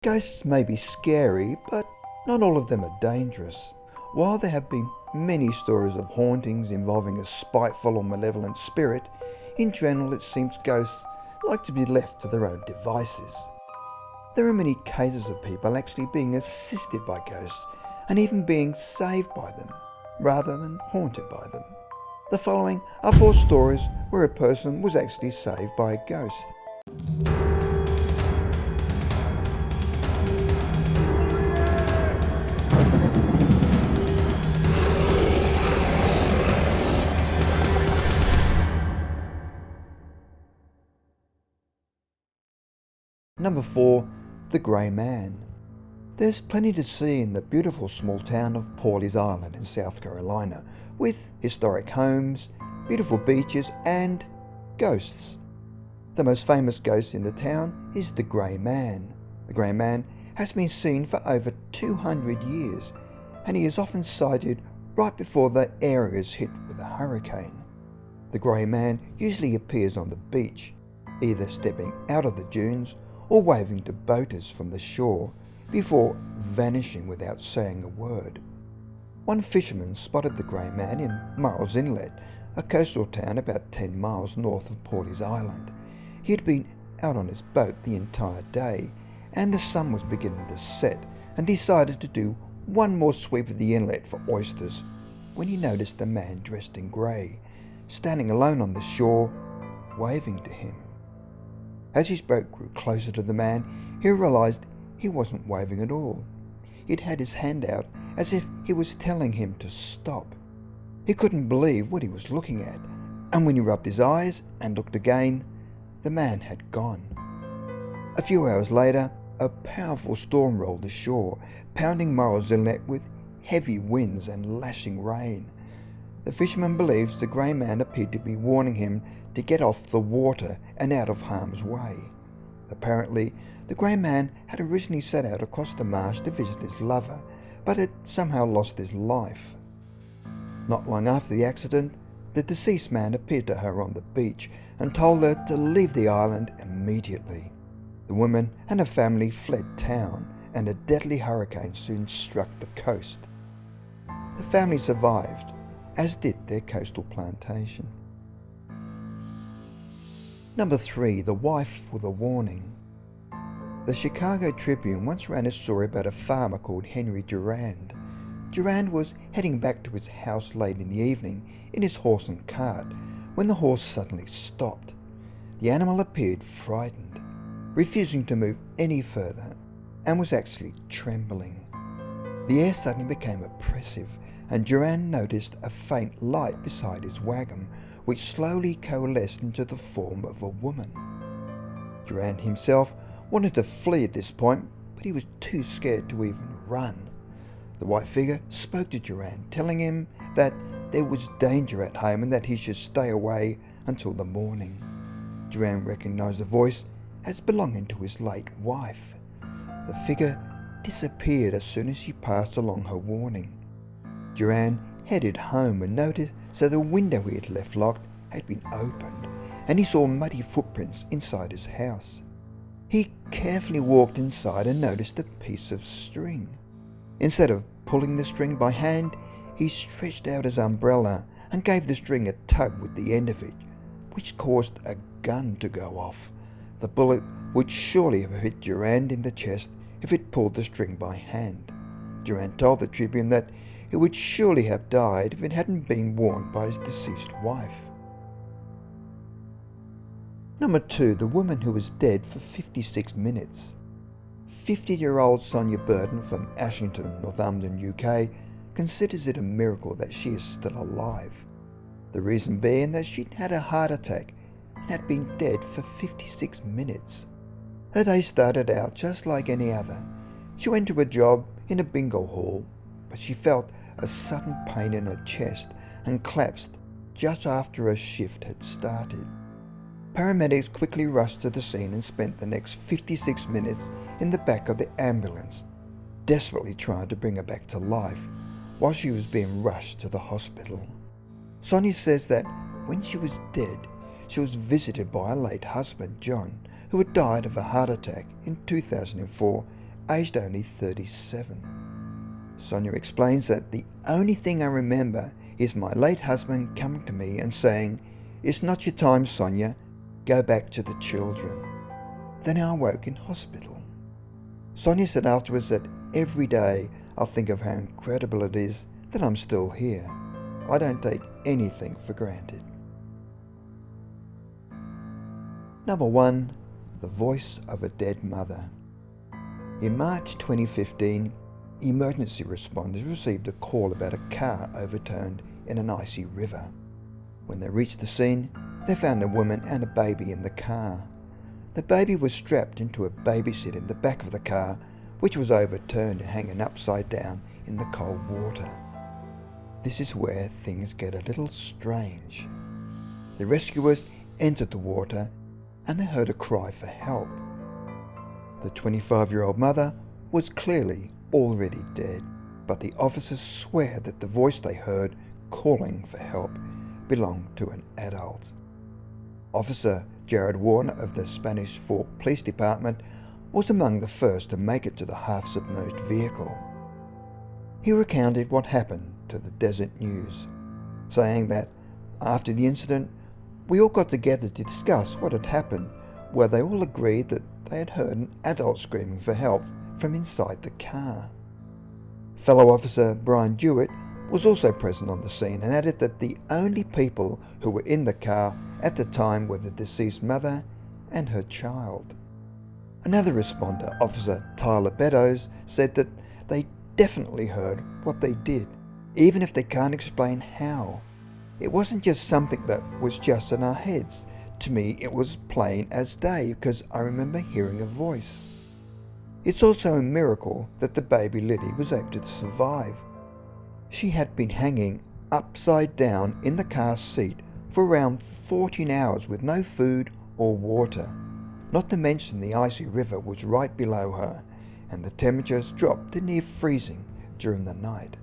Ghosts may be scary, but not all of them are dangerous. While there have been many stories of hauntings involving a spiteful or malevolent spirit, in general it seems ghosts like to be left to their own devices. There are many cases of people actually being assisted by ghosts and even being saved by them, rather than haunted by them. The following are 4 stories where a person was actually saved by a ghost. Number 4. The Grey Man. There's plenty to see in the beautiful small town of Pawleys Island in South Carolina, with historic homes, beautiful beaches and ghosts. The most famous ghost in the town is the Grey Man. The Grey Man has been seen for over 200 years, and he is often sighted right before the area is hit with a hurricane. The Grey Man usually appears on the beach, either stepping out of the dunes or waving to boaters from the shore before vanishing without saying a word. One fisherman spotted the Grey Man in Murrells Inlet, a coastal town about 10 miles north of Pawleys Island. He had been out on his boat the entire day, and the sun was beginning to set, and decided to do one more sweep of the inlet for oysters, when he noticed a man dressed in grey, standing alone on the shore, waving to him. As his boat grew closer to the man, he realised he wasn't waving at all. He'd had his hand out as if he was telling him to stop. He couldn't believe what he was looking at, and when he rubbed his eyes and looked again, the man had gone. A few hours later, a powerful storm rolled ashore, pounding Murrells Inlet with heavy winds and lashing rain. The fisherman believes the Grey Man appeared to be warning him to get off the water and out of harm's way. Apparently, the Grey Man had originally set out across the marsh to visit his lover, but had somehow lost his life. Not long after the accident, the deceased man appeared to her on the beach and told her to leave the island immediately. The woman and her family fled town, and a deadly hurricane soon struck the coast. The family survived, as did their coastal plantation. Number 3. The Wife with a Warning. The Chicago Tribune once ran a story about a farmer called Henry Durand. Durand was heading back to his house late in the evening in his horse and cart when the horse suddenly stopped. The animal appeared frightened, refusing to move any further, and was actually trembling. The air suddenly became oppressive, and Durand noticed a faint light beside his wagon, which slowly coalesced into the form of a woman. Durand himself wanted to flee at this point, but he was too scared to even run. The white figure spoke to Durand, telling him that there was danger at home and that he should stay away until the morning. Durand recognized the voice as belonging to his late wife. The figure disappeared as soon as she passed along her warning. Durand headed home and noticed that the window he had left locked had been opened, and he saw muddy footprints inside his house. He carefully walked inside and noticed a piece of string. Instead of pulling the string by hand, he stretched out his umbrella and gave the string a tug with the end of it, which caused a gun to go off. The bullet would surely have hit Durand in the chest if it pulled the string by hand. Durand told the Tribune that he would surely have died if it hadn't been worn by his deceased wife. Number 2. The woman who was dead for 56 minutes. 50-year-old Sonia Burton from Ashington, Northumberland, UK, considers it a miracle that she is still alive. The reason being that she'd had a heart attack and had been dead for 56 minutes. Her day started out just like any other. She went to a job in a bingo hall, but she felt a sudden pain in her chest and collapsed just after her shift had started. Paramedics quickly rushed to the scene and spent the next 56 minutes in the back of the ambulance, desperately trying to bring her back to life while she was being rushed to the hospital. Sonia says that when she was dead, she was visited by her late husband, John, who had died of a heart attack in 2004 aged only 37. Sonia explains that the only thing I remember is my late husband coming to me and saying, "It's not your time, Sonia, go back to the children." Then I awoke in hospital. Sonia said afterwards that every day I'll think of how incredible it is that I'm still here. I don't take anything for granted. Number 1. The voice of a dead mother. In March 2015, emergency responders received a call about a car overturned in an icy river. When they reached the scene, they found a woman and a baby in the car. The baby was strapped into a baby seat in the back of the car, which was overturned and hanging upside down in the cold water. This is where things get a little strange. The rescuers entered the water and they heard a cry for help. The 25-year-old mother was clearly already dead, but the officers swear that the voice they heard calling for help belonged to an adult. Officer Jared Warner of the Spanish Fork Police Department was among the first to make it to the half-submerged vehicle. He recounted what happened to the Desert News, saying that after the incident, we all got together to discuss what had happened, where they all agreed that they had heard an adult screaming for help from inside the car. Fellow officer Brian Dewitt was also present on the scene and added that the only people who were in the car at the time were the deceased mother and her child. Another responder, Officer Tyler Beddoes, said that they definitely heard what they did, even if they can't explain how. It wasn't just something that was just in our heads. To me, it was plain as day because I remember hearing a voice. It's also a miracle that the baby Liddy was able to survive. She had been hanging upside down in the car seat for around 14 hours with no food or water. Not to mention the icy river was right below her and the temperatures dropped to near freezing during the night.